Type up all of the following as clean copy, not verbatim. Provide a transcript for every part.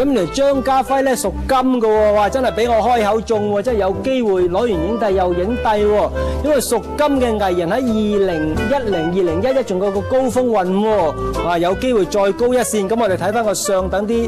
咁嚟張家輝咧屬金嘅喎，哇！真係俾我開口中喎，真係有機會攞完影帝又影帝喎。因為屬金嘅藝人喺2010、2011仲有個高峰運喎，哇！有機會再高一線。咁我哋睇翻個相，等啲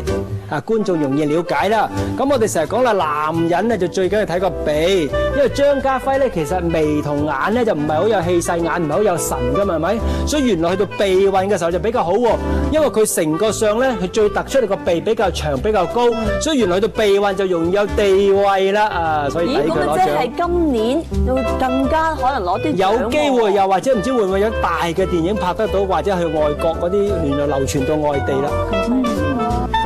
觀眾容易了解啦。咁我哋成日講啦，男人咧就最緊要睇個鼻，因為張家輝咧其實眉同眼咧就唔係好有氣勢，眼唔係好有神㗎嘛，係咪？所以原來去到鼻運嘅時候就比較好喎，因為佢成個相咧佢最突出嚟個鼻比較長比較高，所以原來去到鼻運就容易有地位啦啊！所以抵佢攞獎。咦，咁即係今年會更加可能攞啲獎喎。有機會，又或者唔知會唔會有大嘅電影拍得到，或者去外國嗰啲原來流傳到外地啦。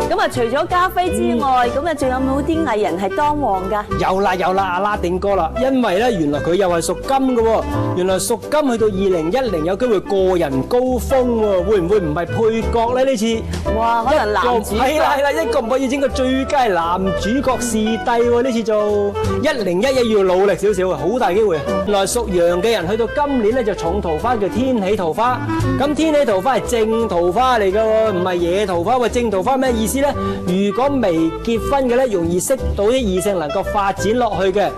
咁啊，除咗家輝之外，咁啊，仲有冇啲藝人係當旺㗎？有啦，阿拉丁哥啦，因為咧原來佢又係屬金嘅喎，原來屬金去到2010有機會個人高峰喎，會唔會唔係配角咧呢次？哇，可能男主角係啦，一個唔可以整個最佳男主角視帝喎，呢次做1011要努力少少啊，好大機會。原來屬羊嘅人去到今年咧就重桃花叫天喜桃花，咁天喜桃花係正桃花嚟嘅喎，唔係野桃花喎。正桃花咩意思咧？如果未結婚嘅咧，容易識到啲異性能夠發展落去嘅；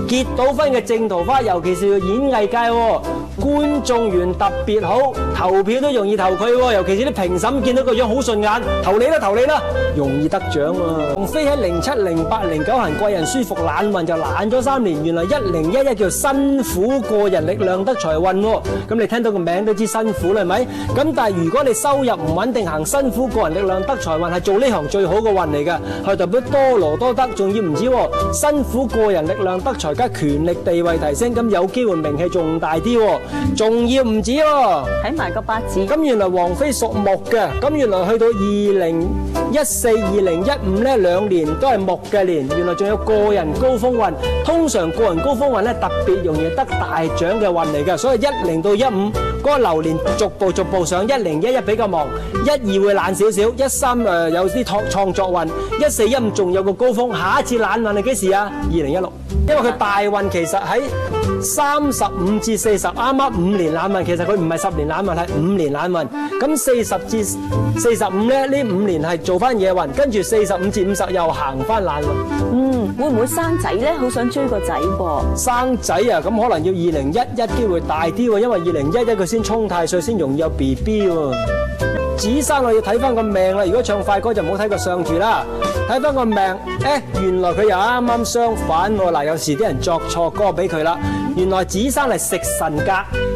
結到婚嘅正桃花，尤其是演藝界喎，觀眾緣特別好，投票都容易投佢喎。尤其是啲評審見到個樣好順眼，投你啦，容易得獎喎。王菲喺07、08、09行貴人舒服懶運就懶咗3年，原來1011叫辛苦過人力量得財運喎。咁你聽到個名都知辛苦啦，係咪？咁但係如果你收入唔穩定，行辛苦過人力量得財運係做呢行最好嘅運嚟㗎，係代表多勞多得，仲要唔止喎，辛苦過人力量得財加權力地位提升，咁有機會名氣仲大啲喎，仲要唔止喎。睇埋個八字。咁原來王菲屬木嘅，咁原來去到2014、2015咧2年都係木嘅年，原來仲有個人高峰運。通常個人高峰運咧特別容易得大獎嘅運嚟嘅，所以10到15嗰個流年逐步上，10、11比較忙，12會懶少少，13有啲創作運，14、15仲有個高峰。下一次懶運係幾時啊？2016，因為佢大運其實喺35至40，啱啱5年懶運，其實佢唔係10年懶運，係5年懶運。咁40至45咧，呢5年係做翻野運，跟住45至50又行翻懶運。會唔會生仔咧？好想追個仔噃。生仔啊，咁可能要2011機會大啲喎，因為2011佢先沖太歲，先容易有 BB 喎。子生我要睇翻個命啦，如果唱快歌就唔好睇個相住啦，睇翻個命，原來佢又啱啱相反喎。嗱，有時啲人作錯歌俾佢啦。原來子生係食神格，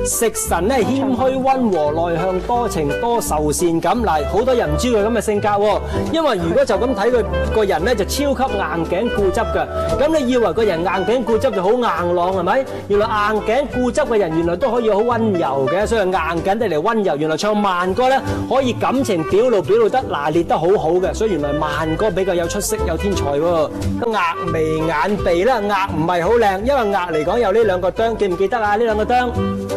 食神咧謙虛溫和內向多情多愁善感。嗱，好多人唔知佢咁嘅性格喎，因為如果就咁睇佢個人咧就超級硬頸固執㗎。咁你以為個人硬頸固執就好硬朗係咪？原來硬頸固執嘅人原來都可以好溫柔嘅，所以硬頸得嚟溫柔。原來唱慢歌咧可以感情表露得拿捏得好好嘅，所以原來慢歌比較有出色有天才喎。額眉眼鼻啦，額唔係好靚，因為額嚟講有呢兩個釘，記唔記得啊？呢兩個釘，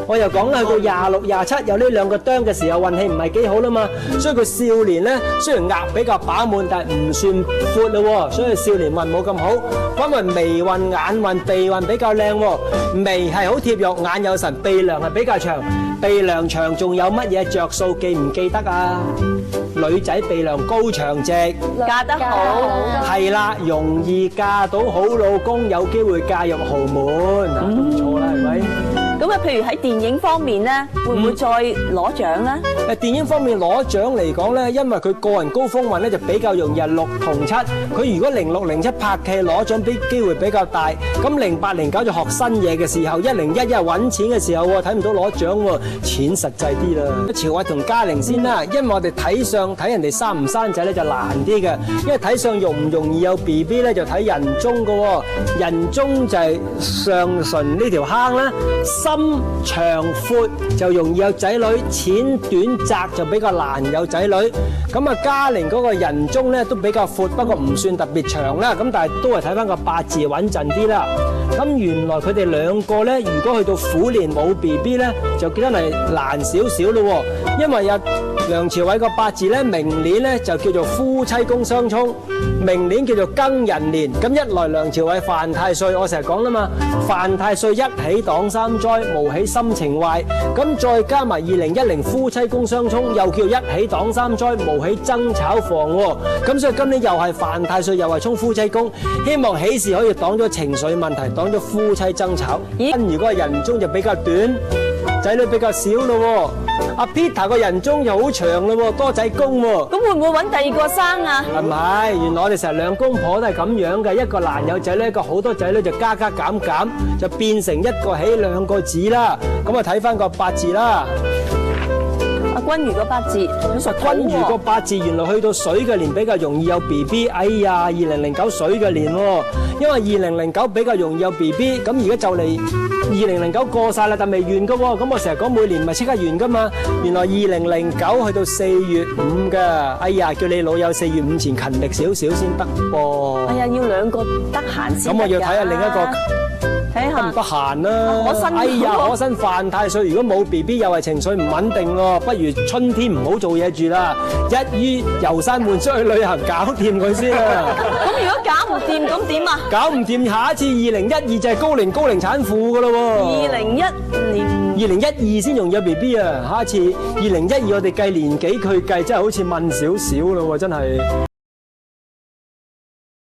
我又講啦，去到26、27有呢兩個釘嘅時候，運氣唔係幾好啦嘛。所以佢少年咧，雖然額比較飽滿，但係唔算闊咯，所以少年運冇咁好。反為眉運、眼運、鼻運比較靚喎，眉係好貼肉，眼有神，鼻梁係比較長。鼻梁長仲有乜嘢着數？記唔記得啊？女仔鼻梁高長直，嫁得好，係啦，容易嫁到好老公，有機會嫁入豪門，嗱都唔錯啦，係咪？咁啊，譬如喺電影方面咧，會唔會再攞獎咧？電影方面攞獎嚟講咧，因為佢個人高峰運咧就比較容易係6同7。佢如果06、07拍劇攞獎啲機會比較大。咁08、09就學新嘢嘅時候，10、11揾錢嘅時候喎，睇唔到攞獎喎，錢實際啲啦。朝偉同嘉玲先啦，因為我哋睇相睇人哋生唔生仔咧就難啲嘅，因為睇相容唔容易有 BB 咧就睇人中嘅喎，人中就係上唇呢條坑啦。深長闊就容易有仔女，淺短窄就比較難有仔女。咁啊，嘉玲嗰個人中咧都比較闊，不過唔算特別長啦。咁但係都係睇翻個八字穩陣啲啦。咁原來佢哋兩個咧，如果去到虎年冇 BB 咧，就真係難少少咯。因為有梁朝偉個八字咧，明年咧就叫做夫妻宮相沖，明年叫做庚寅年。咁一來梁朝偉犯太歲，我成日講啦嘛，犯太歲一起擋三災。災，無喜心情壞。咁再加埋2010夫妻宮相沖，又叫一喜擋三災，無喜爭吵防喎。咁所以今年又係犯太歲，又係沖夫妻宮，希望喜事可以擋咗情緒問題，擋咗夫妻爭吵。如果係人中就比較短，仔女比較少咯喎。阿 Peter 個人中又好長咯喎，多仔公喎。咁會唔會揾第二個生啊？係咪？原來我哋成日兩公婆都係咁樣嘅，一個難有仔女，一個好多仔女就加加減減，就變成一個喜兩個子啦。咁啊睇翻個八字啦。阿君如個八字，君如個八字原來去到水嘅年比較容易有 BB。哎呀，2009水嘅年喎，因為2009比較容易有 BB。咁而家就嚟2009過晒啦，但未完噶喎。咁我成日講每年唔係即刻完噶嘛。原來2009去到4月5噶。哎呀，叫你老友4月5前勤力少少先得噃。哎呀，要兩個得閒先。咁我要睇下另一個。睇下得唔得閒啦？可辛哎呀，可辛犯太歲，如果冇 BB 又係情緒唔穩定喎，不如春天唔好做嘢住啦，一於遊山玩出去旅行搞掂佢先啦。咁如果搞唔掂，咁點啊？搞唔掂，下一次2012就係高齡產婦噶咯喎。2012先容易有 BB 啊，下一次2012我哋計年紀佢計，真係好似問少少咯喎，真係。